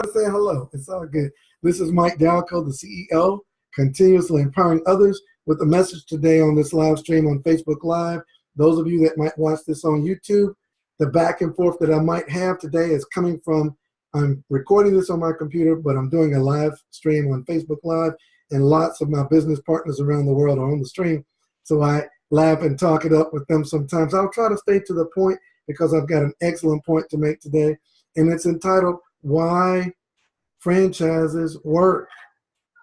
saying hello. It's all good. This is Mike Dalco, the CEO, continuously empowering others with a message today on this live stream on Facebook Live. Those of you that might watch this on YouTube, the back and forth that I might have today is coming from, I'm recording this on my computer, but I'm doing a live stream on Facebook Live, and lots of my business partners around the world are on the stream. So I laugh and talk it up with them sometimes. I'll try to stay to the point because I've got an excellent point to make today, and it's entitled, Why Franchises Work.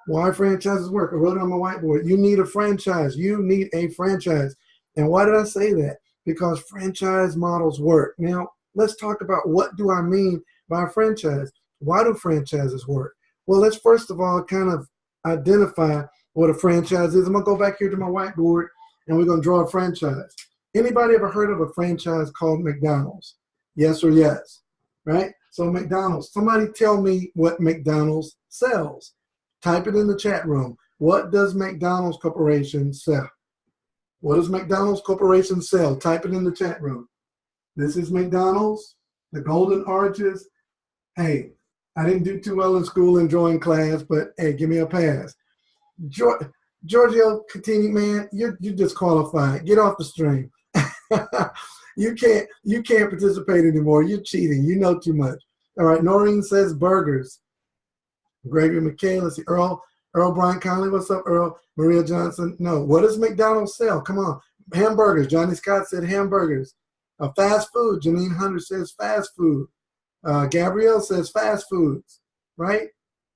Why franchises work. I wrote it on my whiteboard. You need a franchise. You need a franchise. And why did I say that? Because franchise models work. Now, let's talk about what do I mean by a franchise. Why do franchises work? Well, let's first of all kind of identify what a franchise is. I'm going to go back here to my whiteboard, and we're going to draw a franchise. Anybody ever heard of a franchise called McDonald's? Yes or yes, right? So McDonald's, somebody tell me what McDonald's sells. Type it in the chat room. What does McDonald's Corporation sell? What does McDonald's Corporation sell? Type it in the chat room. This is McDonald's, the Golden Arches. Hey, I didn't do too well in school and drawing class, but hey, give me a pass. Giorgio Catini, man, you're disqualified. Get off the stream. You can't participate anymore. You're cheating. You know too much. All right, Noreen says burgers. Gregory McKay, let's see, Earl Brian Conley, what's up, Earl? Maria Johnson, no. What does McDonald's sell? Come on. Hamburgers. Johnny Scott said hamburgers. Fast food. Janine Hunter says fast food. Gabrielle says fast foods, right?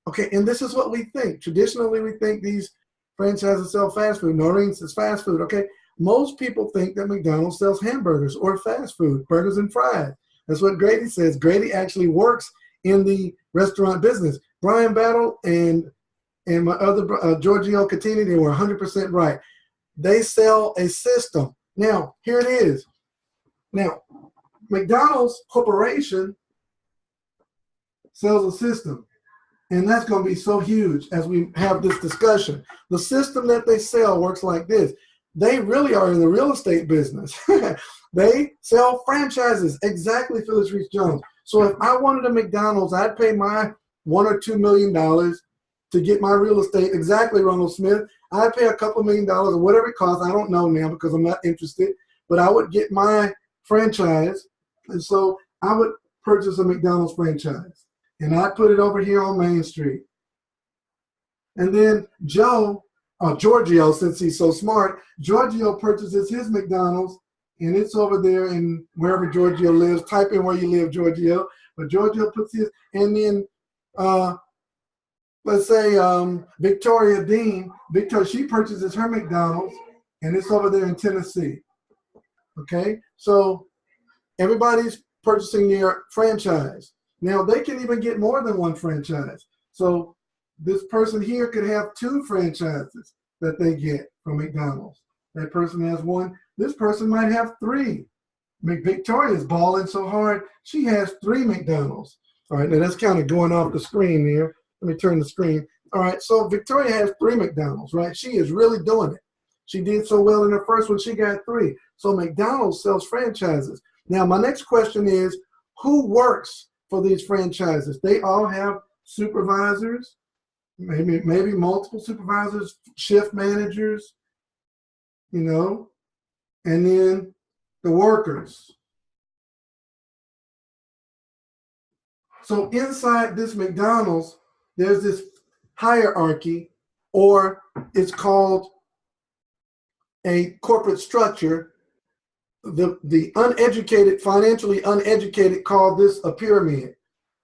Okay, and this is what we think. Traditionally, we think these franchises sell fast food. Noreen says fast food. Okay, most people think that McDonald's sells hamburgers or fast food, burgers and fries. That's what Grady says. Grady actually works in the restaurant business. Brian Battle and my other Giorgio Catini, they were 100% right. They sell a system. Now, here it is. Now, McDonald's Corporation sells a system, and that's going to be so huge as we have this discussion. The system that they sell works like this. They really are in the real estate business. They sell franchises. Exactly, Phyllis Reese Jones. So if I wanted a McDonald's, I'd pay my $1 or $2 million to get my real estate. Exactly, Ronald Smith. I'd pay a couple $1 million or whatever it costs. I don't know now because I'm not interested. But I would get my franchise, and so I would purchase a McDonald's franchise, and I'd put it over here on Main Street. And then Giorgio, since he's so smart, Giorgio purchases his McDonald's, and it's over there in wherever Giorgio lives. Type in where you live, Giorgio. But Giorgio puts his, and then let's say Victoria Dean, she purchases her McDonald's, and it's over there in Tennessee. Okay, so everybody's purchasing their franchise. Now, they can even get more than one franchise. So this person here could have 2 franchises that they get from McDonald's. That person has 1. This person might have 3. Victoria's balling so hard, she has 3 McDonald's. All right, now that's kind of going off the screen here. Let me turn the screen. All right, so Victoria has 3 McDonald's, right? She is really doing it. She did so well in her first one, she got 3. So McDonald's sells franchises. Now, my next question is, who works for these franchises? They all have supervisors, maybe multiple supervisors, shift managers, you know, and then the workers. So inside this McDonald's, there's this hierarchy, or it's called a corporate structure. The uneducated, financially uneducated, call this a pyramid.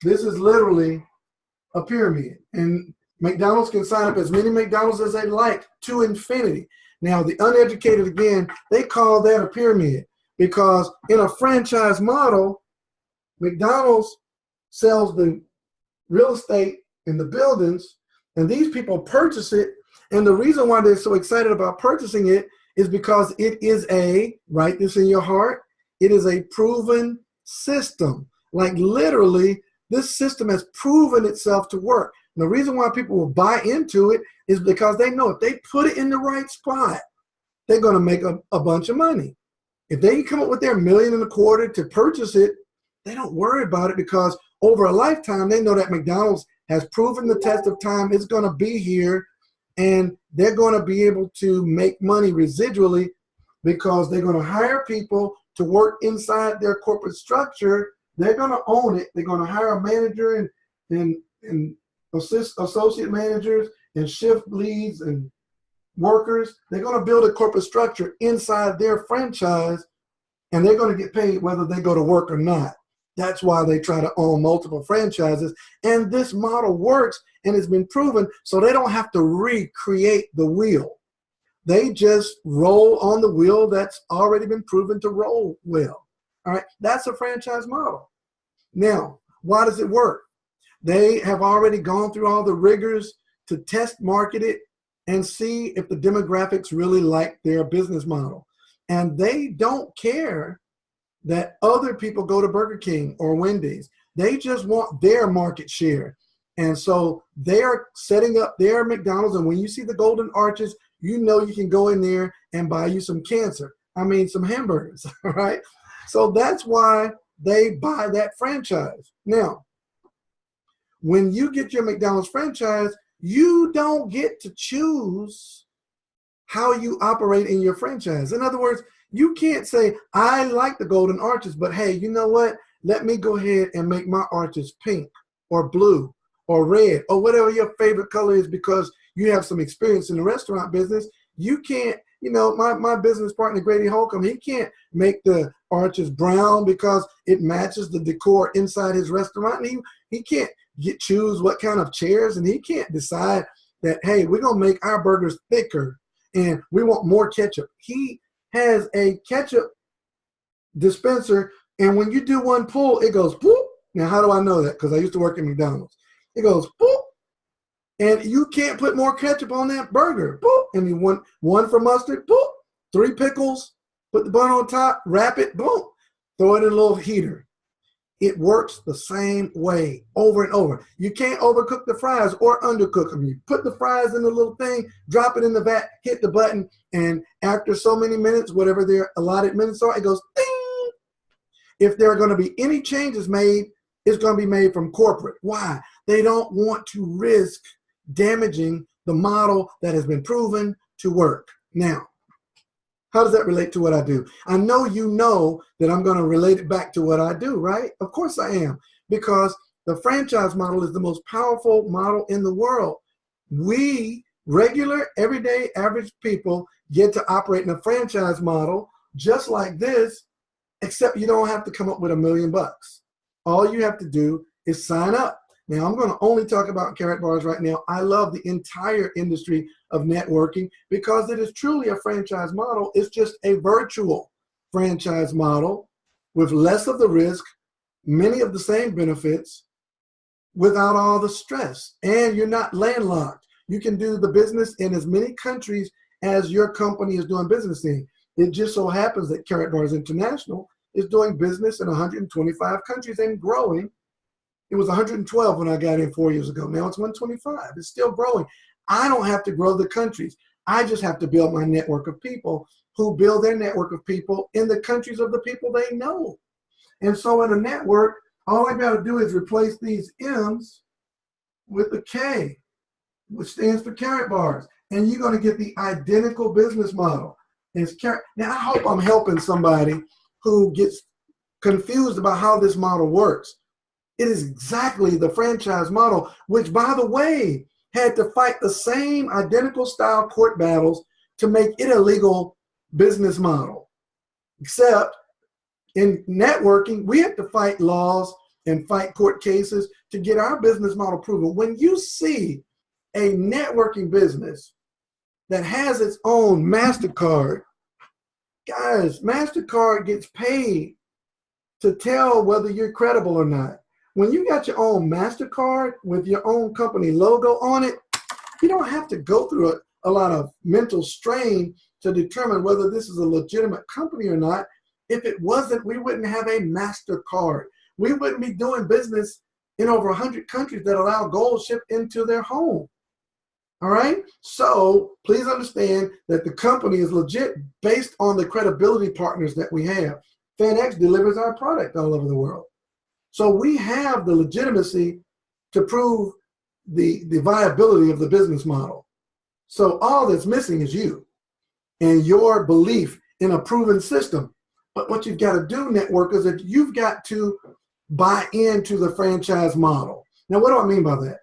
This is literally a pyramid. And McDonald's can sign up as many McDonald's as they like to infinity. Now, the uneducated, again, they call that a pyramid because in a franchise model, McDonald's sells the real estate in the buildings, and these people purchase it. And the reason why they're so excited about purchasing it is because it is write this in your heart, it is a proven system. Like literally, this system has proven itself to work. And the reason why people will buy into it is because they know if they put it in the right spot, they're going to make a bunch of money. If they come up with their $1.25 million to purchase it, they don't worry about it because over a lifetime, they know that McDonald's has proven the test of time. It's going to be here, and they're going to be able to make money residually because they're going to hire people to work inside their corporate structure. They're going to own it. They're going to hire a manager and associate managers and shift leads and workers. They're going to build a corporate structure inside their franchise, and they're going to get paid whether they go to work or not. That's why they try to own multiple franchises. And this model works and has been proven, so they don't have to recreate the wheel. They just roll on the wheel that's already been proven to roll well. All right, that's a franchise model. Now, why does it work? They have already gone through all the rigors to test market it and see if the demographics really like their business model. And they don't care that other people go to Burger King or Wendy's. They just want their market share. And so they're setting up their McDonald's. And when you see the golden arches, you know you can go in there and buy you some some hamburgers, all right? So that's why they buy that franchise. Now, when you get your McDonald's franchise, you don't get to choose how you operate in your franchise. In other words, you can't say, I like the golden arches, but hey, you know what? Let me go ahead and make my arches pink or blue or red or whatever your favorite color is because you have some experience in the restaurant business. You can't, my business partner, Grady Holcomb, he can't make the arches brown because it matches the decor inside his restaurant. And he can't choose what kind of chairs, and he can't decide that, hey, we're going to make our burgers thicker and we want more ketchup. He has a ketchup dispenser, and when you do one pull, it goes boop. Now, how do I know that? Because I used to work at McDonald's. It goes boop, and you can't put more ketchup on that burger. Boop, and you want one for mustard. Boop, 3 pickles. Put the bun on top. Wrap it. Boom. Throw it in a little heater. It works the same way over and over. You can't overcook the fries or undercook them. You put the fries in the little thing, drop it in the vat, hit the button, and after so many minutes, whatever their allotted minutes are, it goes ding. If there are going to be any changes made, it's going to be made from corporate. Why? They don't want to risk damaging the model that has been proven to work. Now, how does that relate to what I do? I know you know that I'm going to relate it back to what I do, right? Of course I am, because the franchise model is the most powerful model in the world. We, regular, everyday, average people, get to operate in a franchise model just like this, except you don't have to come up with $1 million. All you have to do is sign up. Now, I'm going to only talk about Carrot Bars right now. I love the entire industry of networking because it is truly a franchise model. It's just a virtual franchise model with less of the risk, many of the same benefits, without all the stress. And you're not landlocked. You can do the business in as many countries as your company is doing business in. It just so happens that Carrot Bars International is doing business in 125 countries and growing. It was 112 when I got in 4 years ago. Now it's 125. It's still growing. I don't have to grow the countries. I just have to build my network of people who build their network of people in the countries of the people they know. And so in a network, all I got to do is replace these M's with a K, which stands for Carrot Bars. And you're going to get the identical business model. Now, I hope I'm helping somebody who gets confused about how this model works. It is exactly the franchise model, which, by the way, had to fight the same identical style court battles to make it a legal business model. Except in networking, we have to fight laws and fight court cases to get our business model proven. When you see a networking business that has its own MasterCard, guys, MasterCard gets paid to tell whether you're credible or not. When you got your own MasterCard with your own company logo on it, you don't have to go through a lot of mental strain to determine whether this is a legitimate company or not. If it wasn't, we wouldn't have a MasterCard. We wouldn't be doing business in over 100 countries that allow gold shipped into their home. All right? So please understand that the company is legit based on the credibility partners that we have. FedEx delivers our product all over the world. So we have the legitimacy to prove the viability of the business model. So all that's missing is you and your belief in a proven system. But what you've got to do, networkers, is you've got to buy into the franchise model. Now, what do I mean by that?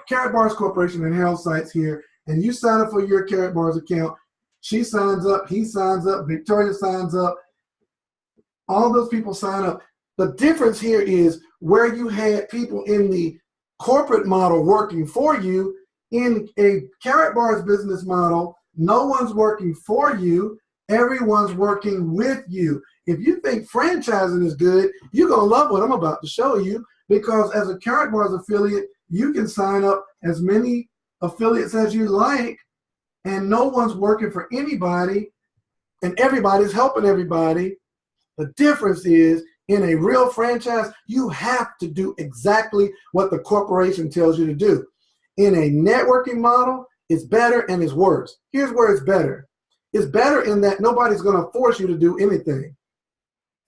Carrot Bars Corporation and Harold Sites here, and you sign up for your Carrot Bars account. She signs up, he signs up, Victoria signs up. All those people sign up. The difference here is where you had people in the corporate model working for you. In a Carrot Bars business model, no one's working for you. Everyone's working with you. If you think franchising is good, you're going to love what I'm about to show you, because as a Carrot Bars affiliate, you can sign up as many affiliates as you like, and no one's working for anybody, and everybody's helping everybody. The difference is, in a real franchise, you have to do exactly what the corporation tells you to do. In a networking model, it's better and it's worse. Here's where it's better. It's better in that nobody's going to force you to do anything.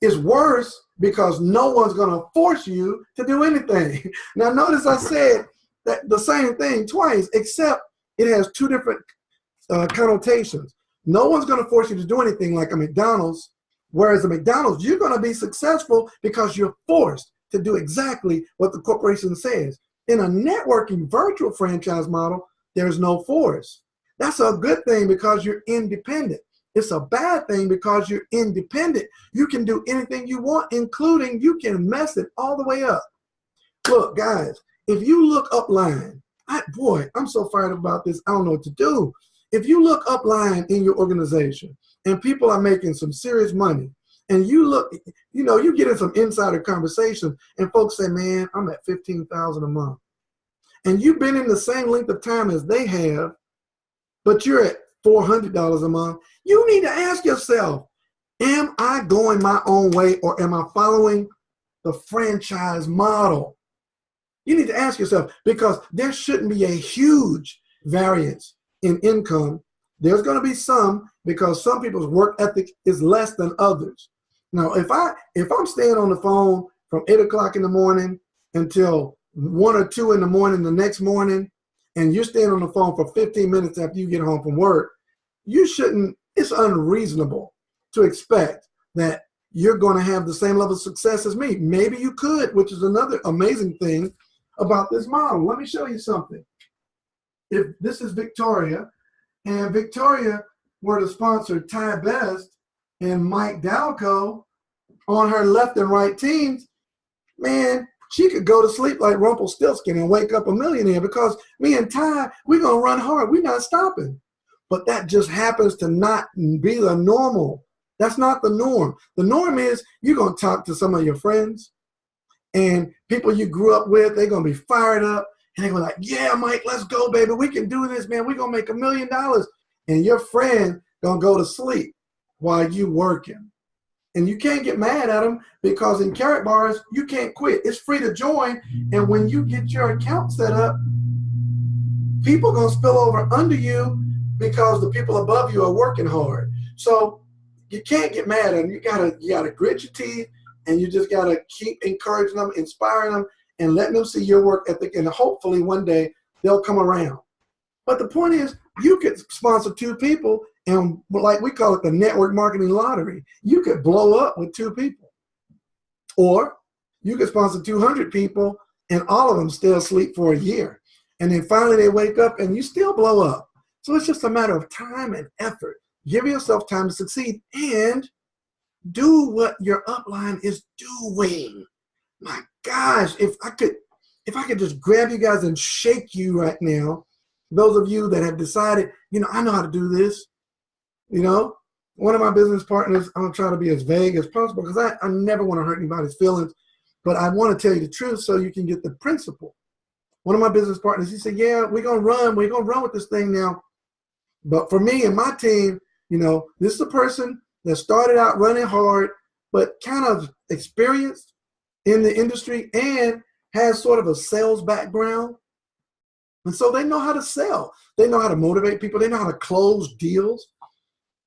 It's worse because no one's going to force you to do anything. Now, notice I said that the same thing twice, except it has two different connotations. No one's going to force you to do anything like a McDonald's, whereas a McDonald's, you're going to be successful because you're forced to do exactly what the corporation says. In a networking virtual franchise model, there's no force. That's a good thing because you're independent. It's a bad thing because you're independent. You can do anything you want, including you can mess it all the way up. Look, guys, if you look upline, I'm so fired up about this, I don't know what to do. If you look upline in your organization and people are making some serious money, and you look, you get in some insider conversations and folks say, man, I'm at $15,000 a month. And you've been in the same length of time as they have, but you're at $400 a month. You need to ask yourself, am I going my own way or am I following the franchise model? You need to ask yourself, because there shouldn't be a huge variance in income. There's going to be some, because some people's work ethic is less than others. Now, if I'm staying on the phone from 8 o'clock in the morning until 1 or 2 in the morning the next morning, and you're staying on the phone for 15 minutes after you get home from work, it's unreasonable to expect that you're going to have the same level of success as me. Maybe you could, which is another amazing thing about this model. Let me show you something. If this is Victoria, and Victoria were to sponsor Ty Best and Mike Dalco on her left and right teams, man, she could go to sleep like Rumpelstiltskin and wake up a millionaire, because me and Ty, we're going to run hard. We're not stopping. But that just happens to not be the normal. That's not the norm. The norm is you're going to talk to some of your friends and people you grew up with. They're going to be fired up and they're going to be like, yeah, Mike, let's go, baby. We can do this, man. We're going to make $1 million. And your friend going to go to sleep while you working. And you can't get mad at them, because in Carrot Bars, you can't quit. It's free to join. And when you get your account set up, people are going to spill over under you because the people above you are working hard. So you can't get mad at them. You gotta grit your teeth, and you just gotta keep encouraging them, inspiring them, and letting them see your work ethic. And hopefully one day they'll come around. But the point is, you could sponsor 2 people, and like we call it the network marketing lottery, you could blow up with 2 people. Or you could sponsor 200 people and all of them still sleep for a year. And then finally they wake up and you still blow up. So it's just a matter of time and effort. Give yourself time to succeed and do what your upline is doing. My gosh, if I could just grab you guys and shake you right now, those of you that have decided, I know how to do this. One of my business partners, I'm going to try to be as vague as possible because I never want to hurt anybody's feelings, but I want to tell you the truth so you can get the principle. One of my business partners, he said, yeah, we're going to run with this thing now. But for me and my team, this is a person that started out running hard, but kind of experienced in the industry and has sort of a sales background. And so they know how to sell. They know how to motivate people. They know how to close deals.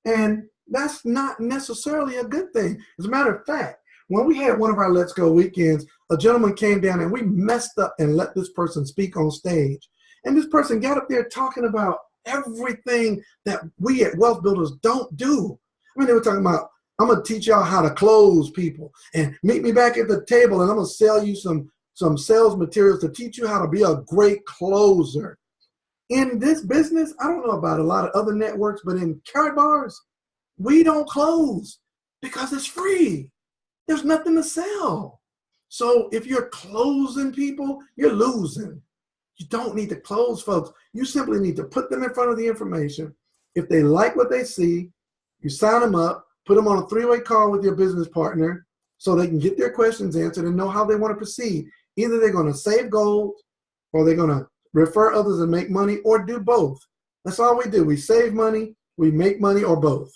And that's not necessarily a good thing. As a matter of fact, When we had one of our Let's Go weekends, a gentleman came down and we messed up and let this person speak on stage. And this person got up there talking about everything that we at Wealth Builders don't do. I mean, they were talking about, I'm going to teach y'all how to close people and meet me back at the table and I'm going to sell you some sales materials to teach you how to be a great closer. In this business, I don't know about a lot of other networks, but in Carrot Bars, we don't close because it's free. There's nothing to sell. So if you're closing people, you're losing. You don't need to close folks. You simply need to put them in front of the information. If they like what they see, you sign them up, put them on a three-way call with your business partner so they can get their questions answered and know how they want to proceed. Either they're going to save gold or they're going to refer others and make money, or do both. That's all we do. We save money, we make money, or both.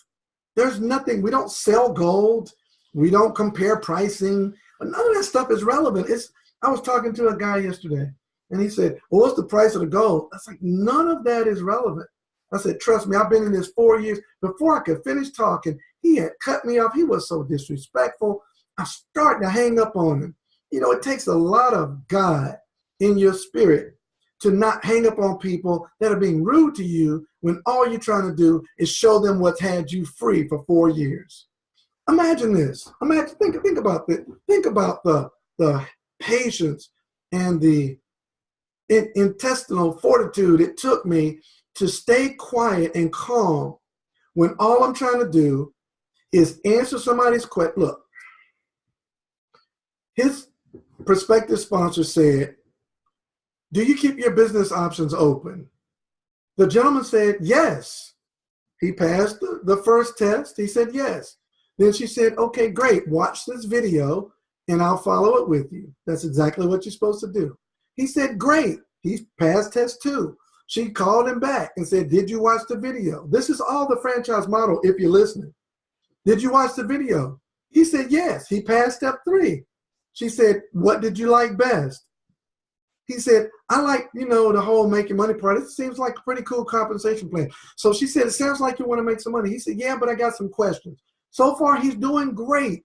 There's nothing, we don't sell gold, we don't compare pricing, but none of that stuff is relevant. I was talking to a guy yesterday, and he said, well, what's the price of the gold? I was like, none of that is relevant. I said, trust me, I've been in this 4 years. Before I could finish talking, he had cut me off. He was so disrespectful. I started to hang up on him. You know, it takes a lot of God in your spirit to not hang up on people that are being rude to you when all you're trying to do is show them what's had you free for 4 years. Imagine this. Think about this. Think about the patience and the intestinal fortitude it took me to stay quiet and calm when all I'm trying to do is answer somebody's question. Look, his prospective sponsor said, do you keep your business options open? The gentleman said, yes. He passed the first test. He said, yes. Then she said, okay, great. Watch this video and I'll follow it with you. That's exactly what you're supposed to do. He said, great. He passed test 2. She called him back and said, did you watch the video? This is all the franchise model if you're listening. Did you watch the video? He said, yes. He passed step 3. She said, what did you like best? He said, I like, the whole making money part. It seems like a pretty cool compensation plan. So she said, it sounds like you want to make some money. He said, yeah, but I got some questions. So far, he's doing great.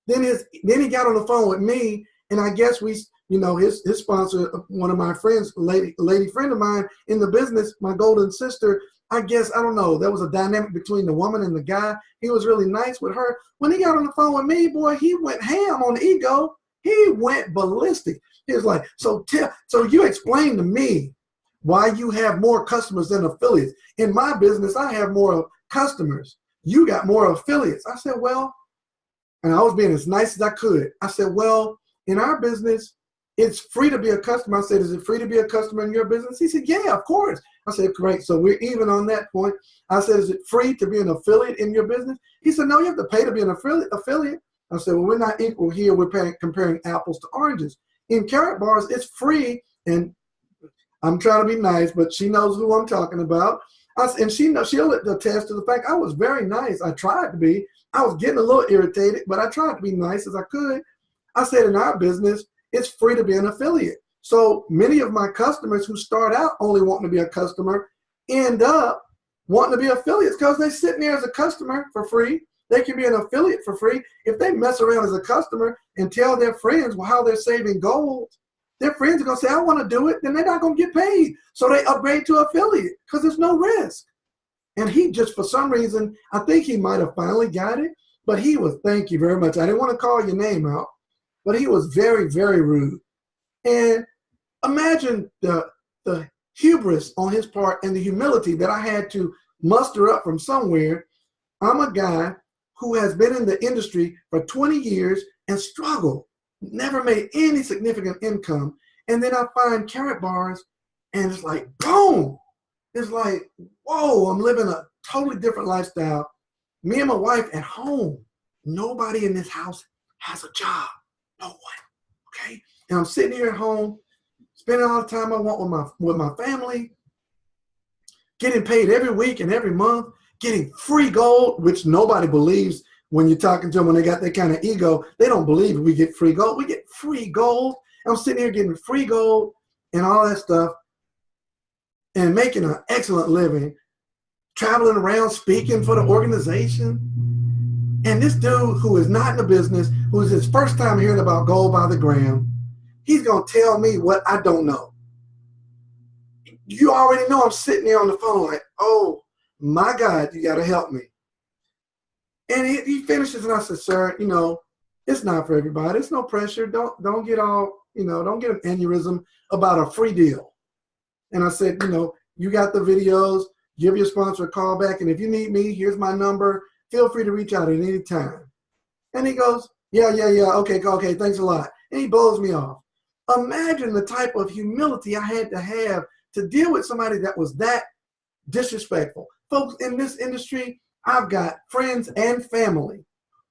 Then he got on the phone with me, and I guess his sponsor, one of my friends, lady friend of mine in the business, my golden sister, I don't know, there was a dynamic between the woman and the guy. He was really nice with her. When he got on the phone with me, boy, he went ham on the ego. He went ballistic. He was like, so you explain to me why you have more customers than affiliates. In my business, I have more customers. You got more affiliates. I said, well, and I was being as nice as I could. I said, well, in our business, it's free to be a customer. I said, is it free to be a customer in your business? He said, yeah, of course. I said, great. So we're even on that point. I said, is it free to be an affiliate in your business? He said, no, you have to pay to be an affiliate. I said, well, we're not equal here. We're comparing apples to oranges. In Carrot Bars, it's free, and I'm trying to be nice, but she knows who I'm talking about. And she'll attest to the fact I was very nice. I tried to be. I was getting a little irritated, but I tried to be nice as I could. I said, in our business, it's free to be an affiliate. So many of my customers who start out only wanting to be a customer end up wanting to be affiliates because they're sitting there as a customer for free. They can be an affiliate for free. If they mess around as a customer and tell their friends how they're saving gold, their friends are going to say, I want to do it. Then they're not going to get paid. So they upgrade to affiliate because there's no risk. And he just, for some reason, I think he might have finally got it, but he was, thank you very much. I didn't want to call your name out, but he was very, very rude. And imagine the hubris on his part and the humility that I had to muster up from somewhere. I'm a guy who has been in the industry for 20 years and struggled, never made any significant income. And then I find Carrot Bars and it's like, boom. It's like, whoa, I'm living a totally different lifestyle. Me and my wife at home. Nobody in this house has a job. No one, okay? And I'm sitting here at home, spending all the time I want with my family, getting paid every week and every month, getting free gold, which nobody believes when you're talking to them when they got that kind of ego. They don't believe we get free gold. We get free gold. I'm sitting here getting free gold and all that stuff and making an excellent living, traveling around speaking for the organization. And this dude who is not in the business, who's his first time hearing about gold by the gram, he's going to tell me what I don't know. You already know I'm sitting there on the phone like, oh my God, you got to help me. And he finishes and I said, sir, you know, it's not for everybody. It's no pressure. Don't get all, you know, don't get an aneurysm about a free deal. And I said, you know, you got the videos, give your sponsor a call back. And if you need me, here's my number. Feel free to reach out at any time. And he goes, yeah. Okay, thanks a lot. And he blows me off. Imagine the type of humility I had to have to deal with somebody that was that disrespectful. Folks, in this industry, I've got friends and family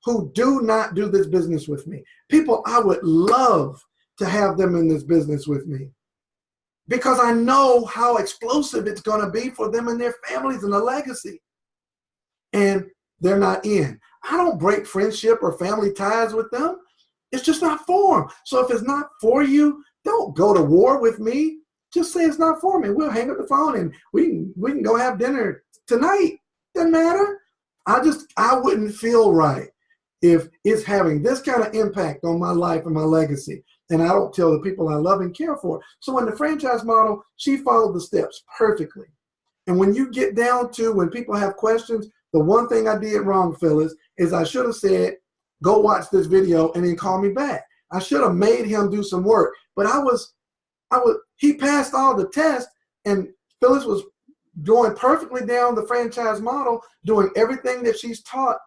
who do not do this business with me. People I would love to have them in this business with me because I know how explosive it's going to be for them and their families and a legacy. And they're not in. I don't break friendship or family ties with them. It's just not for them. So if it's not for you, don't go to war with me. Just say it's not for me. We'll hang up the phone and we can go have dinner tonight. Doesn't matter. I wouldn't feel right if it's having this kind of impact on my life and my legacy. And I don't tell the people I love and care for. So in the franchise model, she followed the steps perfectly. And when you get down to when people have questions, the one thing I did wrong, Phyllis, is I should have said, go watch this video and then call me back. I should have made him do some work. But he passed all the tests and Phyllis was going perfectly down the franchise model, doing everything that she's taught.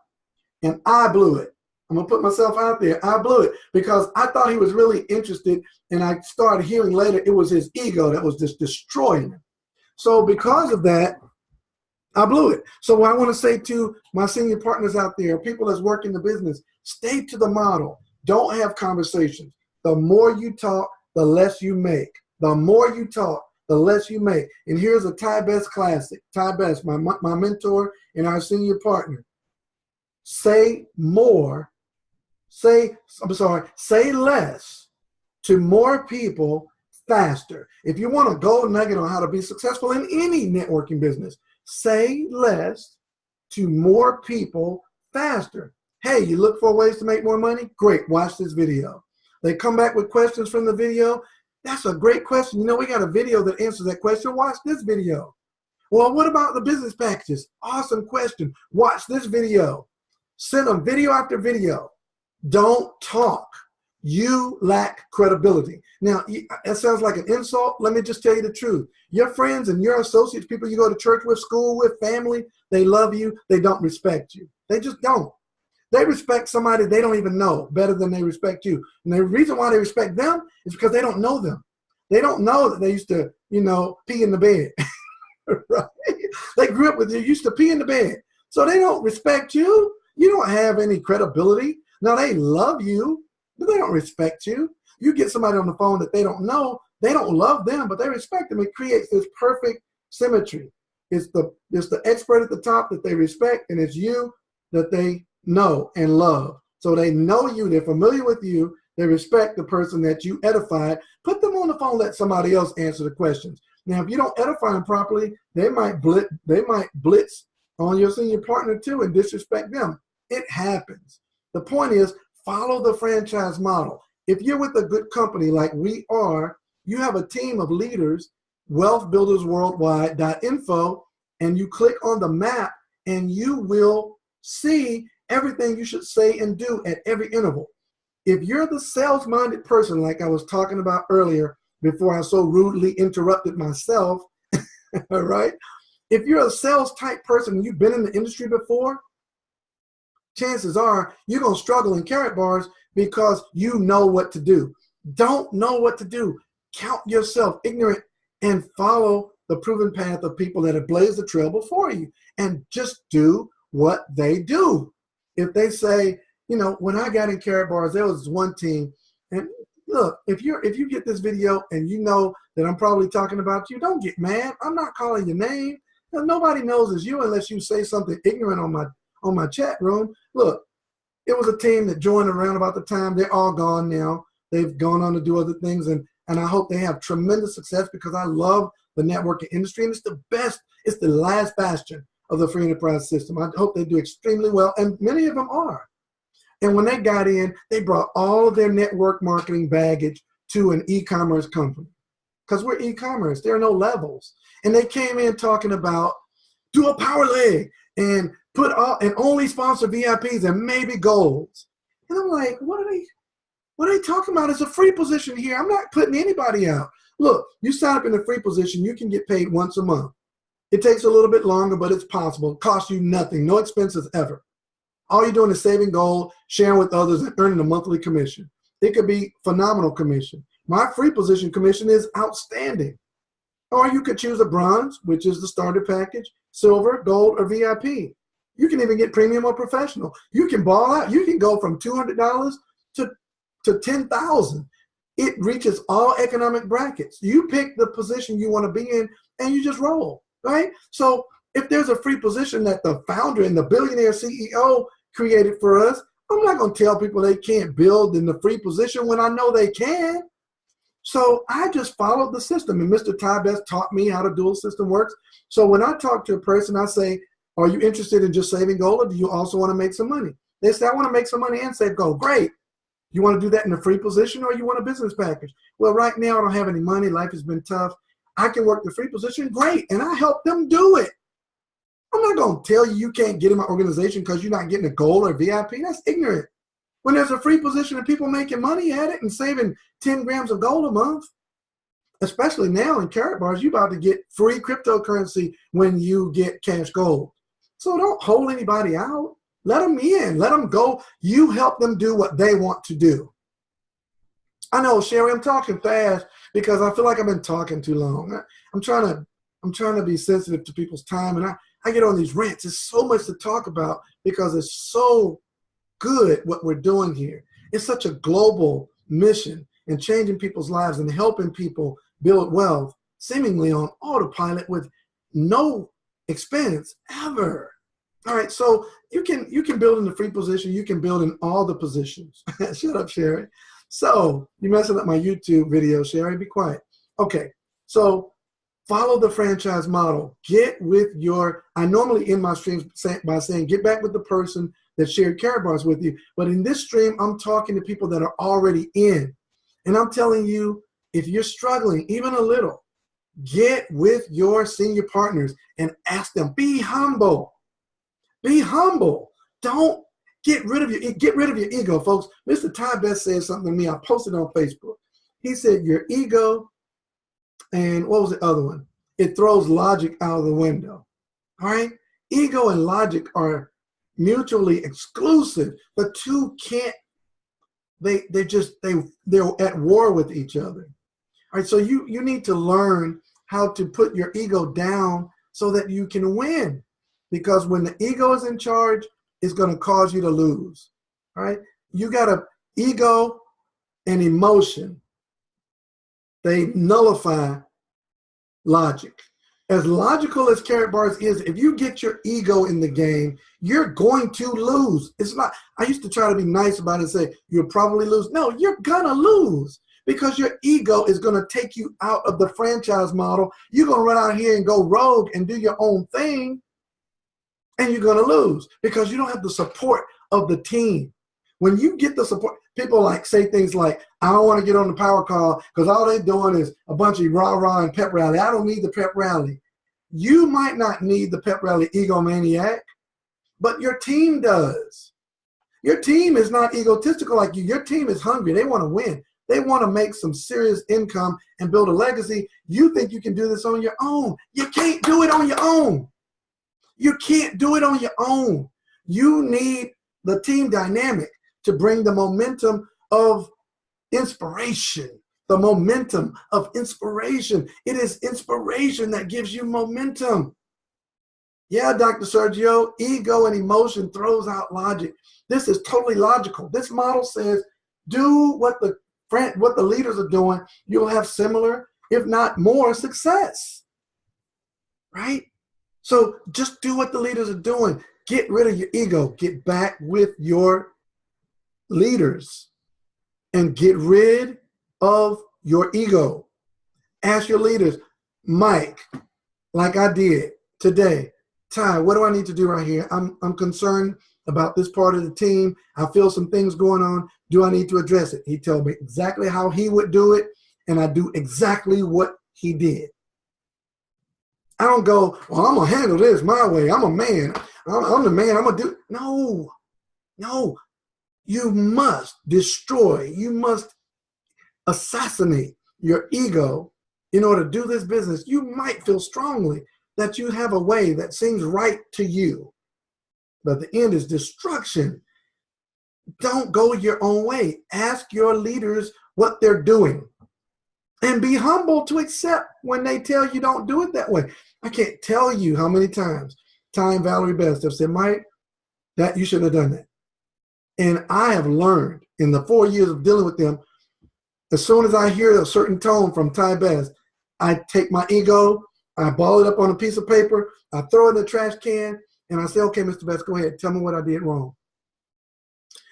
And I blew it. I'm going to put myself out there. I blew it because I thought he was really interested. And I started hearing later it was his ego that was just destroying him. So because of that, I blew it. So what I want to say to my senior partners out there, people that's working the business, stay to the model. Don't have conversations. The more you talk, the less you make. The more you talk, the less you make. And here's a Ty Best classic. Ty Best, my mentor and our senior partner. Say less to more people faster. If you want a gold nugget on how to be successful in any networking business, say less to more people faster. Hey, you look for ways to make more money? Great, watch this video. They come back with questions from the video. That's a great question. You know, we got a video that answers that question. Watch this video. Well, what about the business packages? Awesome question. Watch this video. Send them video after video. Don't talk. You lack credibility. Now, that sounds like an insult. Let me just tell you the truth. Your friends and your associates, people you go to church with, school with, family, they love you. They don't respect you. They just don't. They respect somebody they don't even know better than they respect you. And the reason why they respect them is because they don't know them. They don't know that they used to, pee in the bed. Right? They grew up with you, used to pee in the bed. So they don't respect you. You don't have any credibility. Now, they love you, but they don't respect you. You get somebody on the phone that they don't know, they don't love them, but they respect them. It creates this perfect symmetry. It's the expert at the top that they respect, and it's you that they know and love. So they know you, they're familiar with you, they respect the person that you edified. Put them on the phone, let somebody else answer the questions. Now, if you don't edify them properly, they might blitz on your senior partner too and disrespect them. It happens. The point is, follow the franchise model. If you're with a good company like we are, you have a team of leaders, wealthbuildersworldwide.info, and you click on the map and you will see everything you should say and do at every interval. If you're the sales-minded person, like I was talking about earlier before I so rudely interrupted myself, all right? If you're a sales-type person and you've been in the industry before, chances are you're going to struggle in carrot bars because you know what to do. Don't know what to do. Count yourself ignorant and follow the proven path of people that have blazed the trail before you and just do what they do. If they say, when I got in carrot bars, there was one team, and look, if you get this video and you know that I'm probably talking about you, don't get mad. I'm not calling your name. Nobody knows it's you unless you say something ignorant on my chat room. Look, it was a team that joined around about the time. They're all gone now. They've gone on to do other things, and I hope they have tremendous success because I love the networking industry, and it's the best. It's the last bastion of the free enterprise system. I hope they do extremely well, and many of them are. And when they got in, they brought all of their network marketing baggage to an e-commerce company. Because we're e-commerce, there are no levels. And they came in talking about do a power leg and only sponsor VIPs and maybe golds. And I'm like, what are they talking about? It's a free position here. I'm not putting anybody out. Look, you sign up in a free position, you can get paid once a month. It takes a little bit longer, but it's possible. It costs you nothing, no expenses ever. All you're doing is saving gold, sharing with others, and earning a monthly commission. It could be phenomenal commission. My free position commission is outstanding. Or you could choose a bronze, which is the starter package, silver, gold, or VIP. You can even get premium or professional. You can ball out. You can go from $200 to $10,000. It reaches all economic brackets. You pick the position you want to be in, and you just roll, right? So if there's a free position that the founder and the billionaire CEO created for us, I'm not going to tell people they can't build in the free position when I know they can. So I just followed the system, and Mr. Ty Best taught me how the dual system works. So when I talk to a person, I say, are you interested in just saving gold, or do you also want to make some money? They say, I want to make some money and save gold. Great. You want to do that in a free position, or you want a business package? Well, right now I don't have any money. Life has been tough. I can work the free position. Great. And I help them do it. I'm not going to tell you you can't get in my organization because you're not getting a gold or VIP. That's ignorant. When there's a free position and people making money at it and saving 10 grams of gold a month, especially now in Karat Bars, you're about to get free cryptocurrency when you get cash gold. So don't hold anybody out. Let them in. Let them go. You help them do what they want to do. I know, Sherry, I'm talking fast because I feel like I've been talking too long. I'm trying to be sensitive to people's time, and I get on these rants. There's so much to talk about because it's so good what we're doing here. It's such a global mission and changing people's lives and helping people build wealth seemingly on autopilot with no expense ever. All right, so you can build in the free position. You can build in all the positions. Shut up, Sherry. So you're messing up my YouTube video, Sherry. Be quiet. Okay, so follow the franchise model. Get with I normally end my streams by saying, get back with the person that shared Karat Bars with you. But in this stream, I'm talking to people that are already in. And I'm telling you, if you're struggling even a little, get with your senior partners and ask them. Be humble. Be humble. Don't get rid of your ego, folks. Mr. Ty Best said something to me. I posted on Facebook. He said, your ego, and what was the other one? It throws logic out of the window. All right? Ego and logic are mutually exclusive. The two can't, they're at war with each other. All right, so you need to learn how to put your ego down so that you can win. Because when the ego is in charge, it's going to cause you to lose. All right? You got ego and emotion. They nullify logic. As logical as Karat Bars is, if you get your ego in the game, you're going to lose. It's not, I used to try to be nice about it and say, you'll probably lose. No, you're going to lose because your ego is going to take you out of the franchise model. You're going to run out here and go rogue and do your own thing, and you're going to lose because you don't have the support of the team. When you get the support, people say things like, I don't want to get on the power call because all they're doing is a bunch of rah-rah and pep rally. I don't need the pep rally. You might not need the pep rally, egomaniac, but your team does. Your team is not egotistical like you. Your team is hungry. They want to win. They want to make some serious income and build a legacy. You think you can do this on your own. You can't do it on your own. You can't do it on your own. You need the team dynamic to bring the momentum of inspiration. The momentum of inspiration. It is inspiration that gives you momentum. Yeah, Dr. Sergio, ego and emotion throws out logic. This is totally logical. This model says, do what the leaders are doing. You'll have similar, if not more, success. Right? So just do what the leaders are doing. Get rid of your ego. Get back with your leaders and get rid of your ego. Ask your leaders, Mike, like I did today, Ty, what do I need to do right here? I'm concerned about this part of the team. I feel some things going on. Do I need to address it? He told me exactly how he would do it, and I do exactly what he did. I don't go, well, I'm going to handle this my way. I'm a man. I'm the man. I'm going to do it. No, no. You must destroy. You must assassinate your ego in order to do this business. You might feel strongly that you have a way that seems right to you, but the end is destruction. Don't go your own way. Ask your leaders what they're doing and be humble to accept when they tell you don't do it that way. I can't tell you how many times Ty and Valerie Best have said, Mike, that you shouldn't have done that. And I have learned in the 4 years of dealing with them, as soon as I hear a certain tone from Ty Best, I take my ego, I ball it up on a piece of paper, I throw it in the trash can, and I say, okay, Mr. Best, go ahead. Tell me what I did wrong.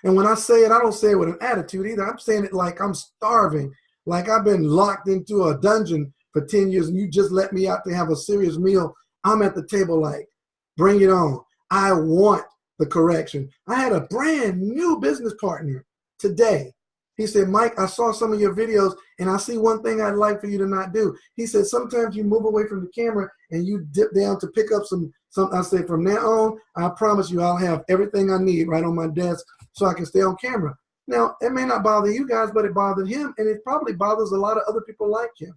And when I say it, I don't say it with an attitude either. I'm saying it like I'm starving, like I've been locked into a dungeon for 10 years and you just let me out to have a serious meal. I'm at the table like, bring it on. I want the correction. I had a brand new business partner today. He said, Mike, I saw some of your videos and I see one thing I'd like for you to not do. He said, sometimes you move away from the camera and you dip down to pick up some. I said, from now on, I promise you I'll have everything I need right on my desk so I can stay on camera. Now, it may not bother you guys, but it bothered him, and it probably bothers a lot of other people like him.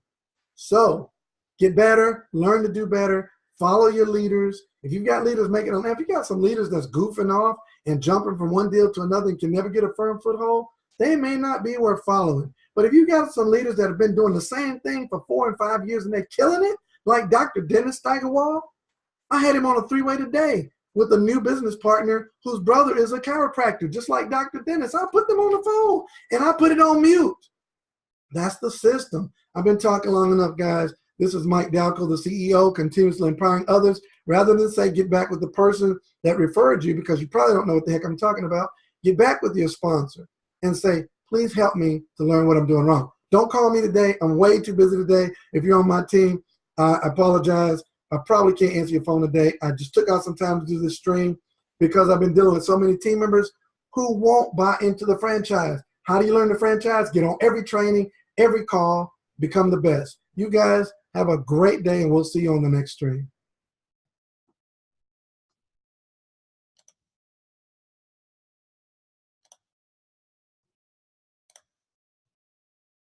So get better, learn to do better, follow your leaders. If you've got leaders making them, if you got some leaders that's goofing off and jumping from one deal to another and can never get a firm foothold, they may not be worth following. But if you got some leaders that have been doing the same thing for 4 and 5 years and they're killing it, like Dr. Dennis Steigerwald, I had him on a 3-way today with a new business partner whose brother is a chiropractor, just like Dr. Dennis. I put them on the phone and I put it on mute. That's the system. I've been talking long enough, guys. This is Mike Dalco, the CEO, continuously empowering others. Rather than say get back with the person that referred you, because you probably don't know what the heck I'm talking about, get back with your sponsor and say, please help me to learn what I'm doing wrong. Don't call me today. I'm way too busy today. If you're on my team, I apologize. I probably can't answer your phone today. I just took out some time to do this stream because I've been dealing with so many team members who won't buy into the franchise. How do you learn the franchise? Get on every training, every call, become the best. You guys have a great day, and we'll see you on the next stream.